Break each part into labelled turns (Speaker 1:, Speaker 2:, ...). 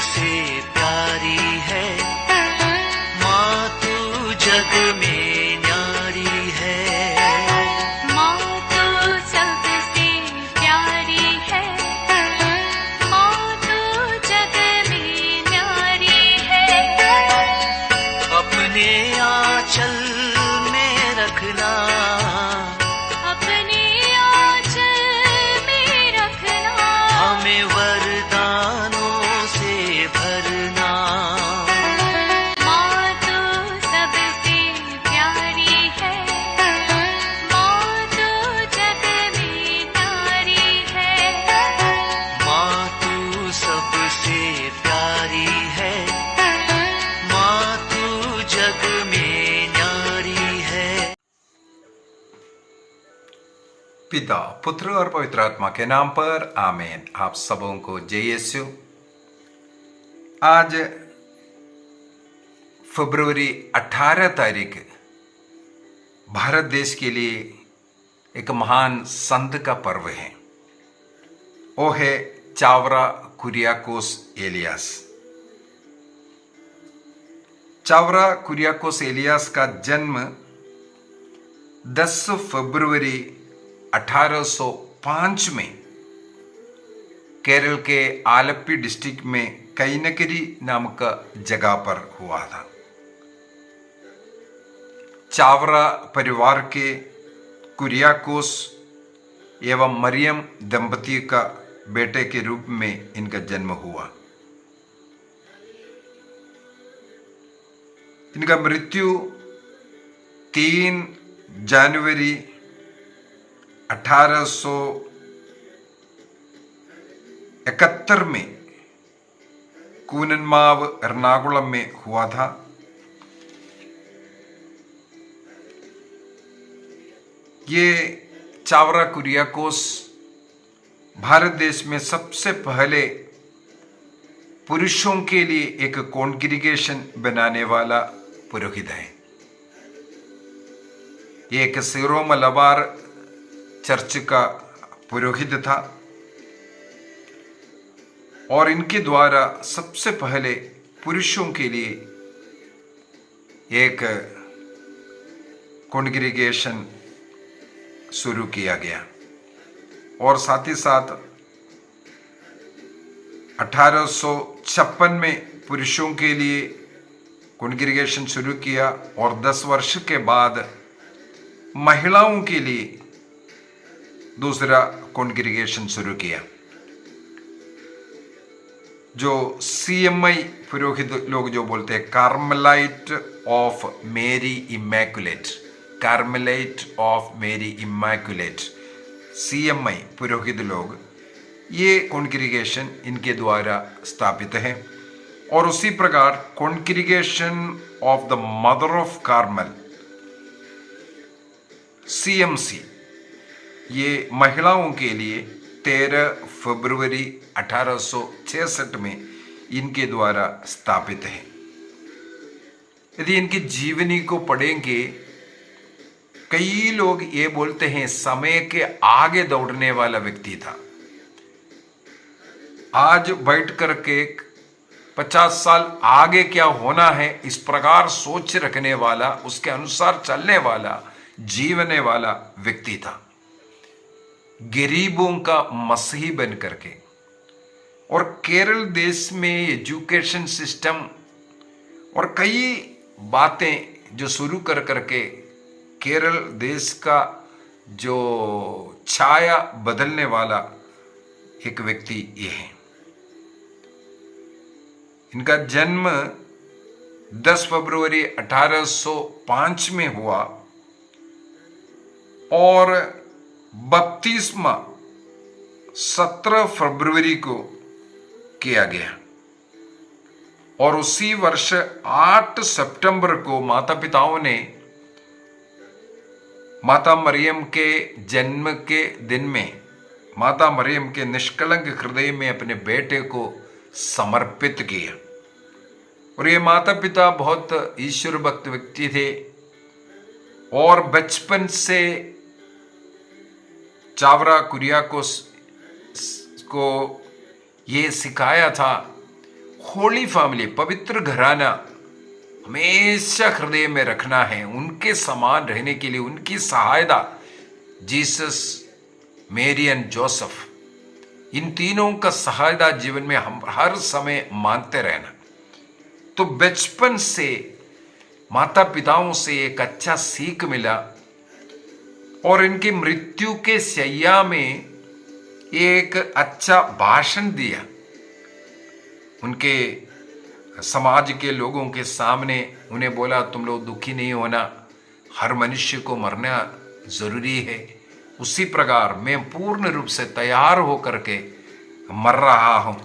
Speaker 1: सबसे प्यारी है, माँ तू जग में न्यारी है।
Speaker 2: माँ तो सबसे प्यारी है, माँ तो जग में न्यारी है।
Speaker 1: अपने आंचल में रखना,
Speaker 2: अपने आंचल में रखना,
Speaker 1: हमें वरदानों से भरना।
Speaker 2: माँ तो सबसे प्यारी है, माँ तो जग में न्यारी है।
Speaker 1: माँ तू सबसे प्यारी है, माँ तू जग में न्यारी है।
Speaker 3: पिता, पुत्र और पवित्र आत्मा के नाम पर आमीन। आप सबों को जय यीशु। आज फरवरी 18 तारीख भारत देश के लिए एक महान संत का पर्व है। वो है चावरा कुरियाकोस एलियास। चावरा कुरियाकोस एलियास का जन्म 10 फरवरी 1805 में केरल के आलप्पी डिस्ट्रिक्ट में कैनकरी नामक जगह पर हुआ था। चावरा परिवार के कुरियाकोस एवं मरियम दंपति का बेटे के रूप में इनका जन्म हुआ। इनका मृत्यु 3 जनवरी 1871 में कूनन्माव एर्नाकुलम में हुआ था। ये चावरा कुरियाकोस भारत देश में सबसे पहले पुरुषों के लिए एक कॉन्ग्रीगेशन बनाने वाला पुरोहित है। ये एक सीरो मलबार चर्च का पुरोहित था और इनके द्वारा सबसे पहले पुरुषों के लिए एक कॉन्ग्रीगेशन शुरू किया गया और साथ ही साथ 1856 में पुरुषों के लिए कॉन्ग्रीगेशन शुरू किया और 10 वर्ष के बाद महिलाओं के लिए दूसरा कॉन्ग्रीगेशन शुरू किया। जो CMI पुरोहित लोग जो बोलते हैं कार्मेलाइट ऑफ मेरी इमैकुलेट, कार्मेलाइट ऑफ मेरी इमैकुलेट, CMI पुरोहित लोग, ये कॉन्ग्रीगेशन इनके द्वारा स्थापित है। और उसी प्रकार congregation of the mother of Carmel, CMC, ये महिलाओं के लिए 13 फरवरी 1866 में इनके द्वारा स्थापित है। यदि इनकी जीवनी को पढ़ेंगे, कई लोग ये बोलते हैं समय के आगे दौड़ने वाला व्यक्ति था। आज बैठ करके 50 साल आगे क्या होना है इस प्रकार सोच रखने वाला, उसके अनुसार चलने वाला, जीवने वाला व्यक्ति था। गरीबों का मसीही बन करके और केरल देश में एजुकेशन सिस्टम और कई बातें जो शुरू कर करके केरल देश का जो छाया बदलने वाला एक व्यक्ति ये है। इनका जन्म 10 फरवरी 1805 में हुआ और बपतिस्मा 17 फरवरी को किया गया और उसी वर्ष 8 सितंबर को माता पिताओं ने माता मरियम के जन्म के दिन में माता मरियम के निष्कलंक हृदय में अपने बेटे को समर्पित किया। और ये माता पिता बहुत ईश्वर भक्त व्यक्ति थे और बचपन से चावरा कुरियाकोस को ये सिखाया था, होली फैमिली, पवित्र घराना हमेशा हृदय में रखना है। उनके समान रहने के लिए उनकी सहायता, जीसस, मेरी एंड जोसेफ, इन तीनों का सहायता जीवन में हम हर समय मानते रहना। तो बचपन से माता पिताओं से एक अच्छा सीख मिला और इनकी मृत्यु के शैया में एक अच्छा भाषण दिया। उनके समाज के लोगों के सामने उन्हें बोला, तुम लोग दुखी नहीं होना, हर मनुष्य को मरना जरूरी है। उसी प्रकार मैं पूर्ण रूप से तैयार होकर के मर रहा हूं।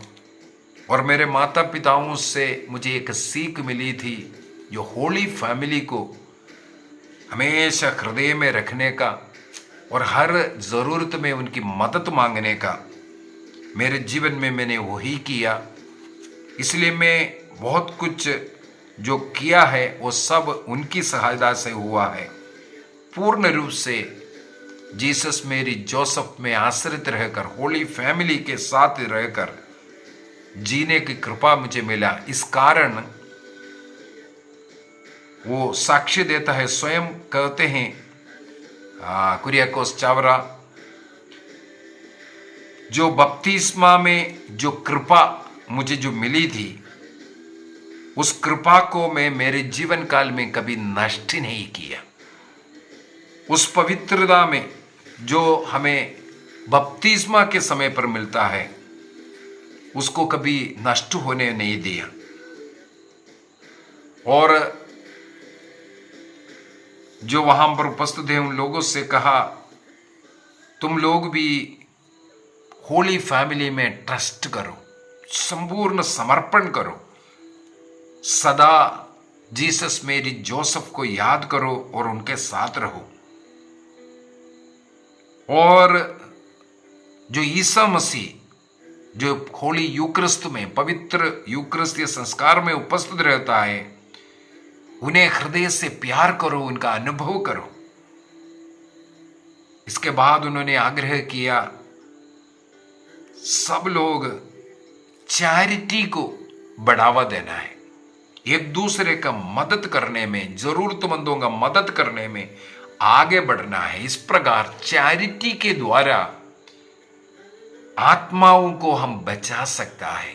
Speaker 3: और मेरे माता पिताओं से मुझे एक सीख मिली थी, जो होली फैमिली को हमेशा हृदय में रखने का और हर ज़रूरत में उनकी मदद मांगने का। मेरे जीवन में मैंने वही किया, इसलिए मैं बहुत कुछ जो किया है वो सब उनकी सहायता से हुआ है। पूर्ण रूप से जीसस, मेरी, जोसेफ में आश्रित रहकर, होली फैमिली के साथ रहकर जीने की कृपा मुझे मिला। इस कारण वो साक्ष्य देता है, स्वयं कहते हैं कुरियाकोस चावरा, जो बपतिस्मा में जो कृपा मुझे जो मिली थी, उस कृपा को मैं मेरे जीवन काल में कभी नष्ट नहीं किया। उस पवित्रता में जो हमें बपतिस्मा के समय पर मिलता है, उसको कभी नष्ट होने नहीं दिया। और जो वहां पर उपस्थित हैं उन लोगों से कहा, तुम लोग भी होली फैमिली में ट्रस्ट करो, संपूर्ण समर्पण करो, सदा जीसस, मेरी, जोसेफ को याद करो और उनके साथ रहो। और जो ईसा मसीह जो होली यूक्रिस्त में, पवित्र यूक्रिस्तीय संस्कार में उपस्थित रहता है, उन्हें हृदय से प्यार करो, उनका अनुभव करो। इसके बाद उन्होंने आग्रह किया, सब लोग चैरिटी को बढ़ावा देना है, एक दूसरे का मदद करने में, जरूरतमंदों का मदद करने में आगे बढ़ना है। इस प्रकार चैरिटी के द्वारा आत्माओं को हम बचा सकता है।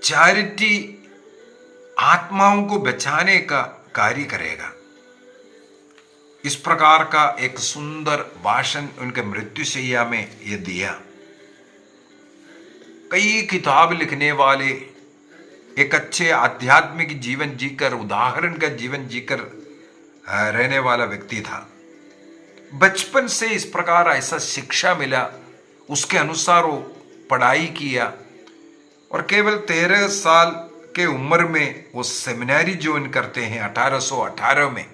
Speaker 3: चैरिटी आत्माओं को बचाने का कार्य करेगा। इस प्रकार का एक सुंदर भाषण उनके मृत्युशैया में ये दिया। कई किताब लिखने वाले, एक अच्छे आध्यात्मिक जीवन जीकर, उदाहरण का जीवन जीकर रहने वाला व्यक्ति था। बचपन से इस प्रकार ऐसा शिक्षा मिला, उसके अनुसार वो पढ़ाई किया और केवल 13 साल के उम्र में वो सेमिनारी ज्वाइन करते हैं 1818 में,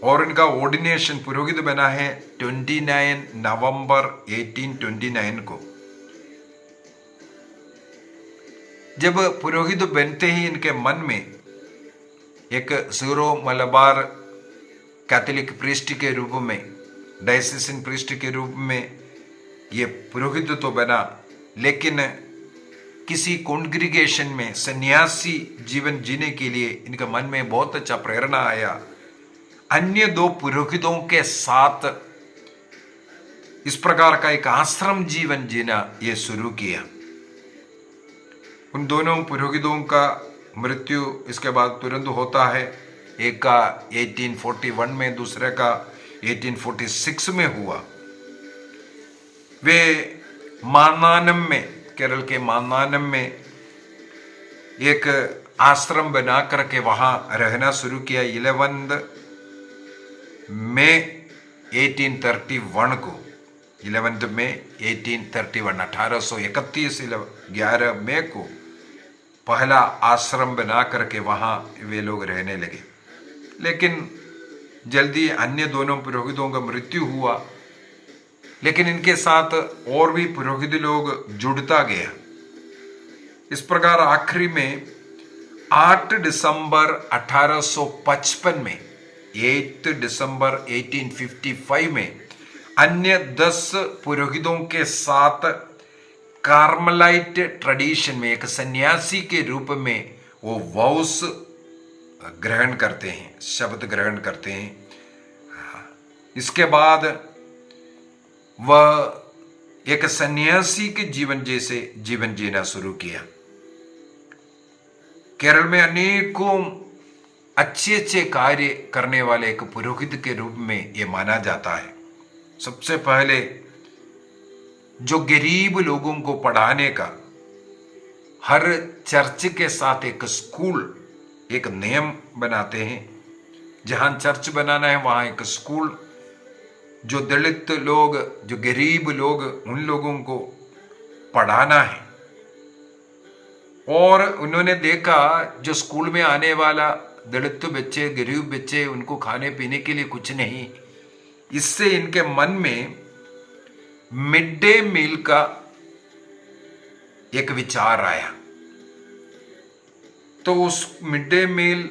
Speaker 3: और इनका ऑर्डिनेशन पुरोहित बना है 29 नवंबर 1829 को। जब पुरोहित बनते ही इनके मन में एक सीरो मलबार कैथोलिक प्रीस्ट के रूप में, डायसिसन प्रीस्ट के रूप में ये पुरोहित तो बना, लेकिन किसी कॉन्ग्रीगेशन में सन्यासी जीवन जीने के लिए इनके मन में बहुत अच्छा प्रेरणा आया। अन्य 2 पुरोहितों के साथ इस प्रकार का एक आश्रम जीवन जीना ये शुरू किया। उन दोनों पुरोहितों का मृत्यु इसके बाद तुरंत होता है। एक का 1841 में, दूसरे का 1846 में हुआ। वे मानानम में, केरल के मानानम में एक आश्रम बना करके वहां रहना शुरू किया। 11 मई 1831 को, 11 मई 1831, 1831 11 मई को पहला आश्रम बना करके वहां वे लोग रहने लगे। लेकिन जल्दी अन्य दोनों पुरोहितों का मृत्यु हुआ, लेकिन इनके साथ और भी पुरोहित लोग जुड़ता गया। इस प्रकार आखिरी में 8 दिसंबर 1855 में, 8 दिसंबर 1855 में अन्य 10 पुरोहितों के साथ कार्मेलाइट ट्रेडिशन में एक सन्यासी के रूप में वो वाउस ग्रहण करते हैं, शब्द ग्रहण करते हैं। इसके बाद वह एक सन्यासी के जीवन जैसे जीवन जीना शुरू किया। केरल में अनेकों अच्छे अच्छे कार्य करने वाले एक पुरोहित के रूप में ये माना जाता है। सबसे पहले जो गरीब लोगों को पढ़ाने का, हर चर्च के साथ एक स्कूल, एक नियम बनाते हैं। जहां चर्च बनाना है वहां एक स्कूल, जो दलित लोग, जो गरीब लोग, उन लोगों को पढ़ाना है। और उन्होंने देखा जो स्कूल में आने वाला दलित बच्चे, गरीब बच्चे, उनको खाने पीने के लिए कुछ नहीं। इससे इनके मन में मिड डे मील का एक विचार आया। तो उस मिड डे मील,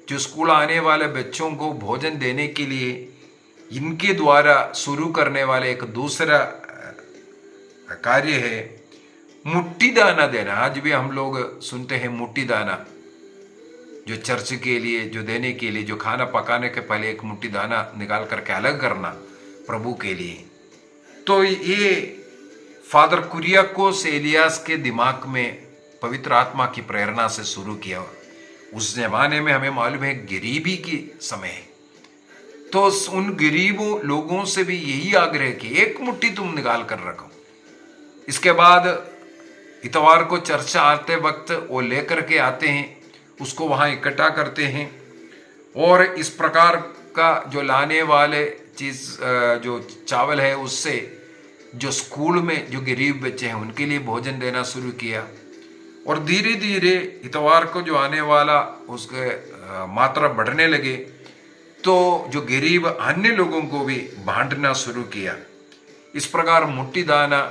Speaker 3: जो स्कूल आने वाले बच्चों को भोजन देने के लिए इनके द्वारा शुरू करने वाले एक दूसरा कार्य है मुट्ठी दाना देना। आज भी हम लोग सुनते हैं मुट्ठी दाना, जो चर्च के लिए, जो देने के लिए, जो खाना पकाने के पहले एक मुट्ठी दाना निकाल करके अलग करना प्रभु के लिए। तो ये फादर कुरियाकोस एलियास के दिमाग में पवित्र आत्मा की प्रेरणा से शुरू किया। उस जमाने में हमें मालूम है गरीबी की समय है, तो उन गरीबों लोगों से भी यही आग्रह कि एक मुट्ठी तुम निकाल कर रखो। इसके बाद इतवार को चर्चा आते वक्त वो लेकर के आते हैं, उसको वहां इकट्ठा करते हैं और इस प्रकार का जो लाने वाले चीज, जो चावल है, उससे जो स्कूल में जो गरीब बच्चे हैं उनके लिए भोजन देना शुरू किया। और धीरे धीरे इतवार को जो आने वाला उसके मात्रा बढ़ने लगे, तो जो गरीब अन्य लोगों को भी बांटना शुरू किया। इस प्रकार मुट्ठी दाना,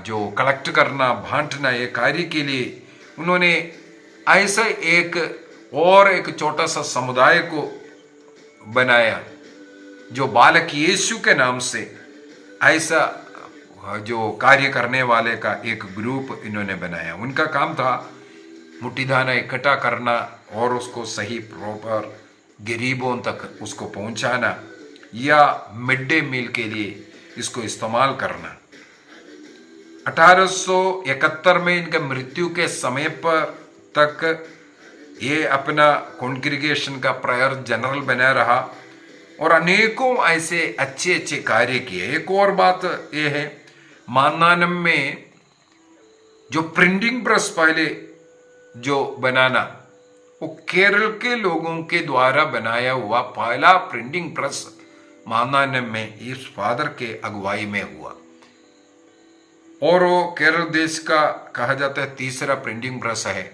Speaker 3: जो कलेक्ट करना, बांटना, ये कार्य के लिए उन्होंने ऐसा एक छोटा सा समुदाय को बनाया, जो बालक यीशु के नाम से ऐसा जो कार्य करने वाले का एक ग्रुप इन्होंने बनाया। उनका काम था मुट्ठी दाना इकट्ठा करना और उसको सही प्रॉपर गरीबों तक उसको पहुंचाना, या मिड डे मील के लिए इसको इस्तेमाल करना। 1871 में इनका मृत्यु के समय पर तक ये अपना कॉन्ग्रीगेशन का प्रायर जनरल बना रहा और अनेकों ऐसे अच्छे अच्छे कार्य किए। एक और बात ये है, मान्नानम में जो प्रिंटिंग प्रेस पहले जो बनाना, वो केरल के लोगों के द्वारा बनाया हुआ पहला प्रिंटिंग प्रेस मान्नानम में इस फादर के अगुवाई में हुआ। और वो केरल देश का कहा जाता है तीसरा प्रिंटिंग प्रेस है।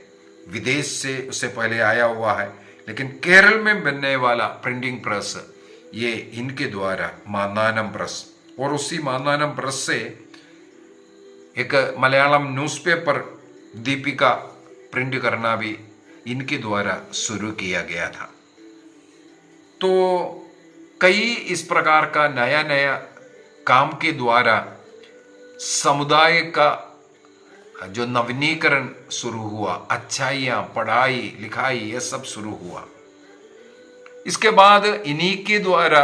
Speaker 3: विदेश से उससे पहले आया हुआ है, लेकिन केरल में बनने वाला प्रिंटिंग प्रेस ये इनके द्वारा मान्नानम प्रेस। और उसी मान्नानम प्रेस से एक मलयालम न्यूज़पेपर दीपिका प्रिंट करना भी इनके द्वारा शुरू किया गया था। तो कई इस प्रकार का नया नया काम के द्वारा समुदाय का जो नवीनीकरण शुरू हुआ, अच्छाइयाँ, पढ़ाई लिखाई, ये सब शुरू हुआ। इसके बाद इन्हीं के द्वारा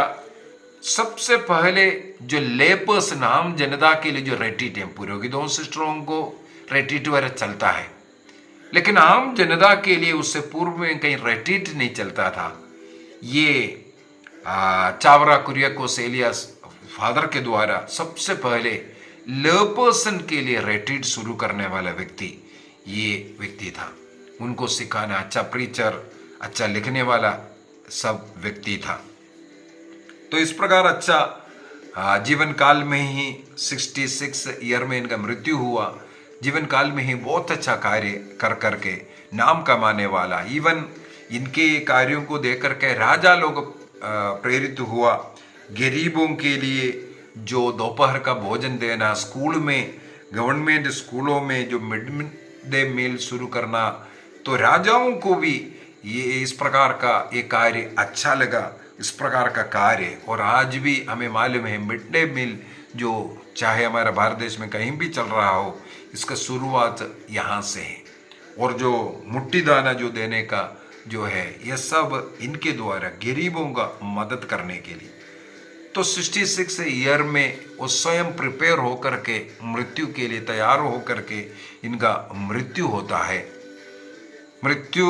Speaker 3: सबसे पहले जो लेपर्स नाम जनता के लिए जो रेटिट है, पुरोहितों सिस्टरों को रेटिट वगैरह चलता है, लेकिन आम जनता के लिए उससे पूर्व में कहीं रेटिट नहीं चलता था। ये चावरा कुरियाकोस एलियास फादर के द्वारा सबसे पहले लेपर्सन के लिए रेटिट शुरू करने वाला व्यक्ति ये व्यक्ति था। उनको सिखाना, अच्छा प्रीचर, अच्छा लिखने वाला सब व्यक्ति था। तो इस प्रकार अच्छा जीवन काल में ही 66 ईयर में इनका मृत्यु हुआ। जीवन काल में ही बहुत अच्छा कार्य कर करके नाम कमाने वाला, इवन इनके कार्यों को देख करके राजा लोग प्रेरित हुआ। गरीबों के लिए जो दोपहर का भोजन देना, स्कूल में, गवर्नमेंट स्कूलों में जो मिड डे मील शुरू करना, तो राजाओं को भी ये इस प्रकार का ये कार्य अच्छा लगा, इस प्रकार का कार्य। और आज भी हमें मालूम है मिड डे मील जो चाहे हमारे भारत देश में कहीं भी चल रहा हो, इसका शुरुआत यहाँ से है। और जो मुट्ठी दाना जो देने का जो है, ये सब इनके द्वारा गरीबों का मदद करने के लिए। तो 66 ईयर में वो स्वयं प्रिपेयर होकर के मृत्यु के लिए तैयार होकर के इनका मृत्यु होता है। मृत्यु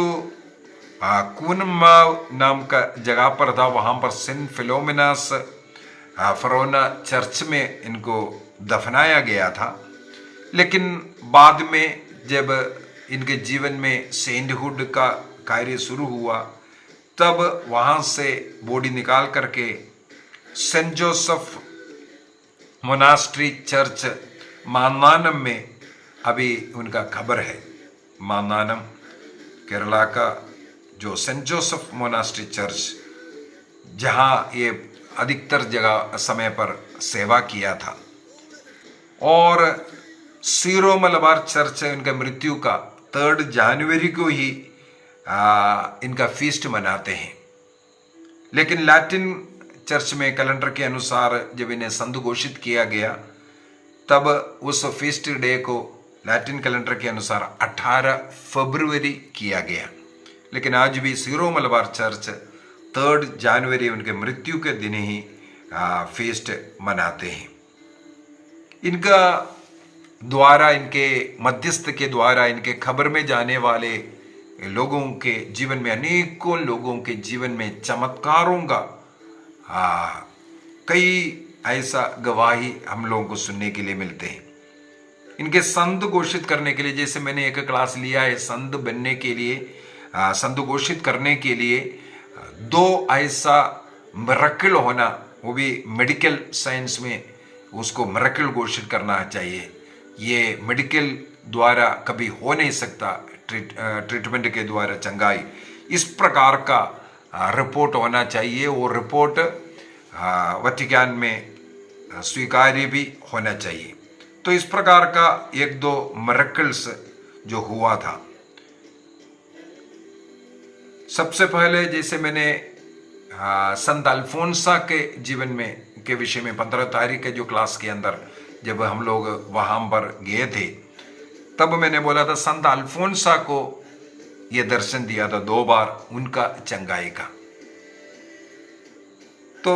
Speaker 3: कूनमाव नाम का जगह पर था, वहाँ पर सेंट फिलोमिनास फरोना चर्च में इनको दफनाया गया था। लेकिन बाद में जब इनके जीवन में सेंटहुड का कार्य शुरू हुआ, तब वहाँ से बॉडी निकाल करके सेंट जोसेफ मोनास्ट्री चर्च मान्नानम में अभी उनका खबर है। मान्नानम केरला का जो सेंट जोसेफ मोनास्ट्री चर्च, जहाँ ये अधिकतर जगह समय पर सेवा किया था। और सीरो मलबार चर्च इनका मृत्यु का 3 जनवरी को ही इनका फीस्ट मनाते हैं। लेकिन लैटिन चर्च में कैलेंडर के अनुसार जब इन्हें संत घोषित किया गया, तब उस फीस्ट डे को लैटिन कैलेंडर के अनुसार 18 फरवरी किया गया। लेकिन आज भी सीरो मलबार चर्च 3 जनवरी उनके मृत्यु के दिन ही फीस्ट मनाते हैं। इनका द्वारा, इनके मध्यस्थ के द्वारा, इनके खबर में जाने वाले लोगों के जीवन में, अनेकों लोगों के जीवन में चमत्कारों का कई ऐसा गवाही हम लोगों को सुनने के लिए मिलते हैं। इनके संत घोषित करने के लिए, जैसे मैंने एक क्लास लिया है, संत बनने के लिए, संत घोषित करने के लिए 2 ऐसा मिरेकल होना, वो भी मेडिकल साइंस में उसको मिरेकल घोषित करना चाहिए। ये मेडिकल द्वारा कभी हो नहीं सकता, ट्रीटमेंट के द्वारा चंगाई, इस प्रकार का रिपोर्ट होना चाहिए। वो रिपोर्ट वटिकान में स्वीकार्य भी होना चाहिए। तो इस प्रकार का 1-2 मिरेकल्स जो हुआ था। सबसे पहले जैसे मैंने संत अल्फोंसा के जीवन में के विषय में 15 तारीख के जो क्लास के अंदर जब हम लोग वहाँ पर गए थे, तब मैंने बोला था संत अल्फोंसा को ये दर्शन दिया था 2 बार उनका चंगाई का। तो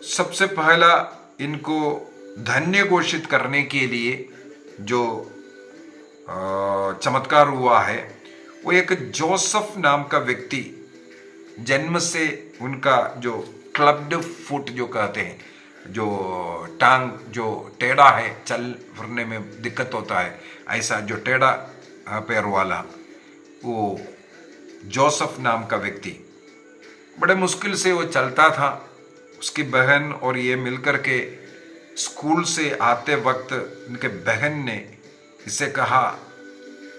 Speaker 3: सबसे पहला इनको धन्य घोषित करने के लिए जो चमत्कार हुआ है, वो एक जोसेफ नाम का व्यक्ति, जन्म से उनका जो क्लब्ड फुट जो कहते हैं, जो टांग जो टेढ़ा है, चल फिरने में दिक्कत होता है, ऐसा जो टेढ़ा पैर वाला, वो जोसेफ नाम का व्यक्ति बड़े मुश्किल से वो चलता था। उसकी बहन और ये मिलकर के स्कूल से आते वक्त उनके बहन ने इसे कहा,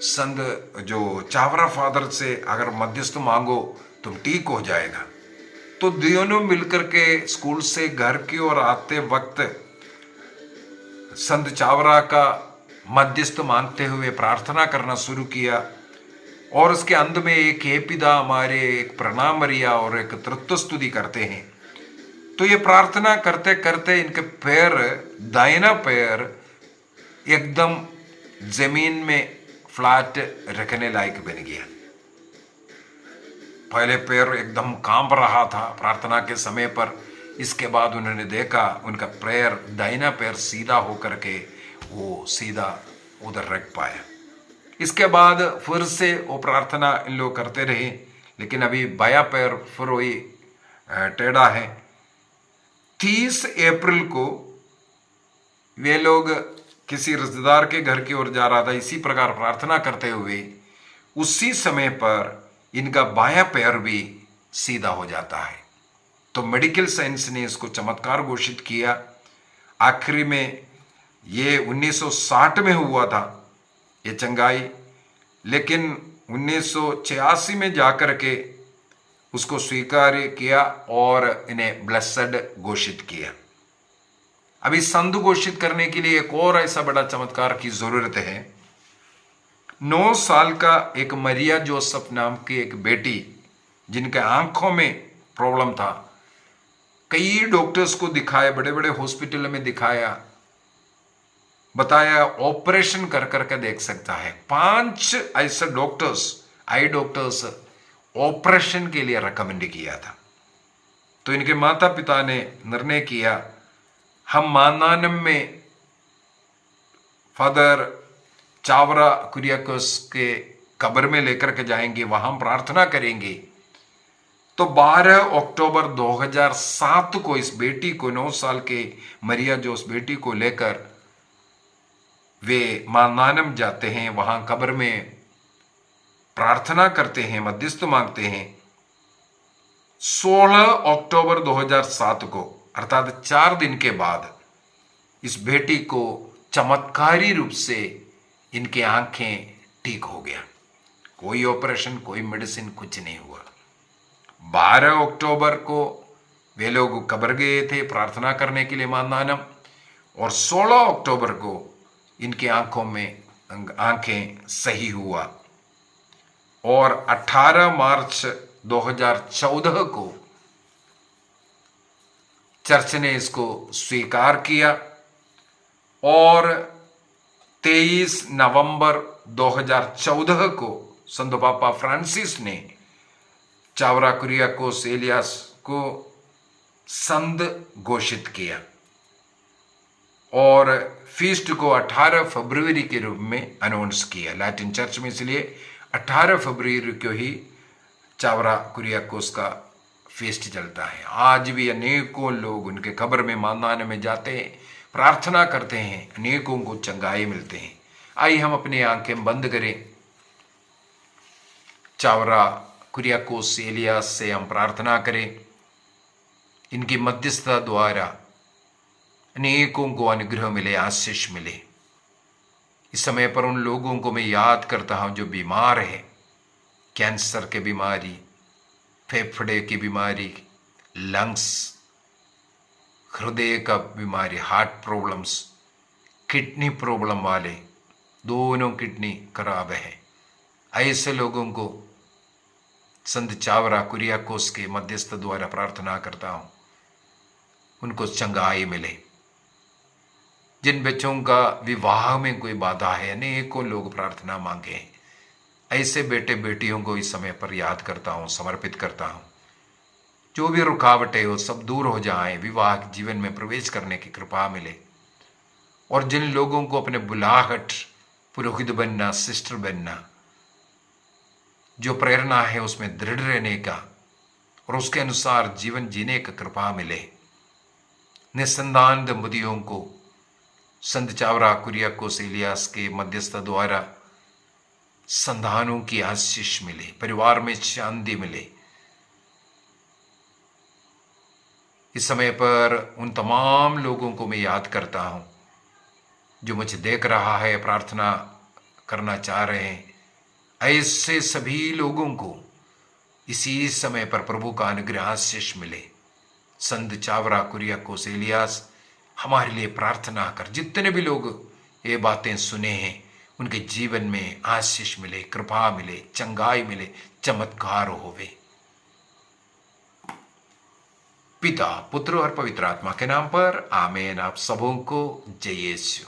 Speaker 3: संत जो चावरा फादर से अगर मध्यस्थ मांगो तुम ठीक हो जाएगा। तो दोनों मिलकर के स्कूल से घर की ओर आते वक्त संत चावरा का मध्यस्थ मांगते हुए प्रार्थना करना शुरू किया। और उसके अंत में एक हे पिता हमारे, एक प्रणामरिया और एक तृत्व स्तुति करते हैं। तो ये प्रार्थना करते करते इनके पैर, दाहिना पैर एकदम जमीन में फ्लैट रखने लायक बन गया। पहले पैर एकदम कांप रहा था प्रार्थना के समय पर। इसके बाद उन्होंने देखा उनका पैर, दाहिना पैर सीधा होकर के वो सीधा उधर रख पाया। इसके बाद फिर से वो प्रार्थना इन लोग करते रहे, लेकिन अभी बायां पैर फिर वही टेढ़ा है। 30 अप्रैल को वे लोग किसी रिश्तेदार के घर की ओर जा रहा था, इसी प्रकार प्रार्थना करते हुए उसी समय पर इनका बायां पैर भी सीधा हो जाता है। तो मेडिकल साइंस ने इसको चमत्कार घोषित किया। आखिरी में ये 1960 में हुआ था ये चंगाई, लेकिन 1986 में जाकर के उसको स्वीकार किया और इन्हें ब्लेस्ड घोषित किया। अभी संत घोषित करने के लिए एक और ऐसा बड़ा चमत्कार की जरूरत है। 9 साल का एक मरिया जोसेफ नाम की एक बेटी, जिनके आंखों में प्रॉब्लम था, कई डॉक्टर्स को दिखाया, बड़े बड़े हॉस्पिटल में दिखाया, बताया ऑपरेशन कर करके देख सकता है। 5 ऐसे डॉक्टर्स, आई डॉक्टर्स ऑपरेशन के लिए रेकमेंड किया था। तो इनके माता पिता ने निर्णय किया, हम मानानम में फादर चावरा कुरियाकोस के कब्र में लेकर के जाएंगे, वहां प्रार्थना करेंगे। तो 12 अक्टूबर 2007 को इस बेटी को, 9 साल के मरिया जोस बेटी को लेकर वे मानानम जाते हैं, वहां कब्र में प्रार्थना करते हैं, मध्यस्थ मांगते हैं। 16 अक्टूबर 2007 को, अर्थात 4 दिन के बाद, इस बेटी को चमत्कारी रूप से इनकी आंखें ठीक हो गया। कोई ऑपरेशन, कोई मेडिसिन, कुछ नहीं हुआ। 12 अक्टूबर को वे लोग कब्र गए थे प्रार्थना करने के लिए मानानम, और 16 अक्टूबर को इनकी आंखों में आंखें सही हुआ। और 18 मार्च 2014 को चर्च ने इसको स्वीकार किया, और 23 नवंबर 2014 को संत पापा फ्रांसिस ने चावरा कुरियाकोस एलियास को संत घोषित किया, और फीस्ट को 18 फरवरी के रूप में अनाउंस किया लैटिन चर्च में। इसलिए 18 फरवरी को ही चावरा कुरियाकोस का फीस्ट चलता है। आज भी अनेकों लोग उनके कब्र में मानाने में जाते हैं, प्रार्थना करते हैं, अनेकों को चंगाई मिलते हैं। आइए हम अपनी आंखें बंद करें, चावरा कुरियाकोस एलियास से हम प्रार्थना करें, इनकी मध्यस्थता द्वारा अनेकों को अनुग्रह मिले, आशीष मिले। इस समय पर उन लोगों को मैं याद करता हूं जो बीमार है, कैंसर की बीमारी, फेफड़े की बीमारी, लंग्स, हृदय का बीमारी, हार्ट प्रॉब्लम्स, किडनी प्रॉब्लम वाले, दोनों किडनी खराब है, ऐसे लोगों को संत चावरा कुरियाकोस के मध्यस्थ द्वारा प्रार्थना करता हूं, उनको चंगाई मिले। जिन बच्चों का विवाह में कोई बाधा है, अनेकों लोग प्रार्थना मांगे, ऐसे बेटे बेटियों को इस समय पर याद करता हूं, समर्पित करता हूं। जो भी रुकावटें हो सब दूर हो जाएं, विवाह जीवन में प्रवेश करने की कृपा मिले। और जिन लोगों को अपने बुलाहट, पुरोहित बनना, सिस्टर बनना, जो प्रेरणा है उसमें दृढ़ रहने का और उसके अनुसार जीवन जीने का कृपा मिले। निसंतान दंपतियों को संत चावरा कुरियाकोस एलियास के मध्यस्थ द्वारा संतानों की आशीष मिले, परिवार में शांति मिले। इस समय पर उन तमाम लोगों को मैं याद करता हूं जो मुझे देख रहा है, प्रार्थना करना चाह रहे हैं। ऐसे सभी लोगों को इसी समय पर प्रभु का अनुग्रह आशीष मिले। संत चावरा कुरियाकोस एलियास हमारे लिए प्रार्थना कर। जितने भी लोग ये बातें सुने हैं उनके जीवन में आशीष मिले, कृपा मिले, चंगाई मिले, चमत्कार होवे। पिता, पुत्र और पवित्र आत्मा के नाम पर आमीन। आप सबों को जय यीशु।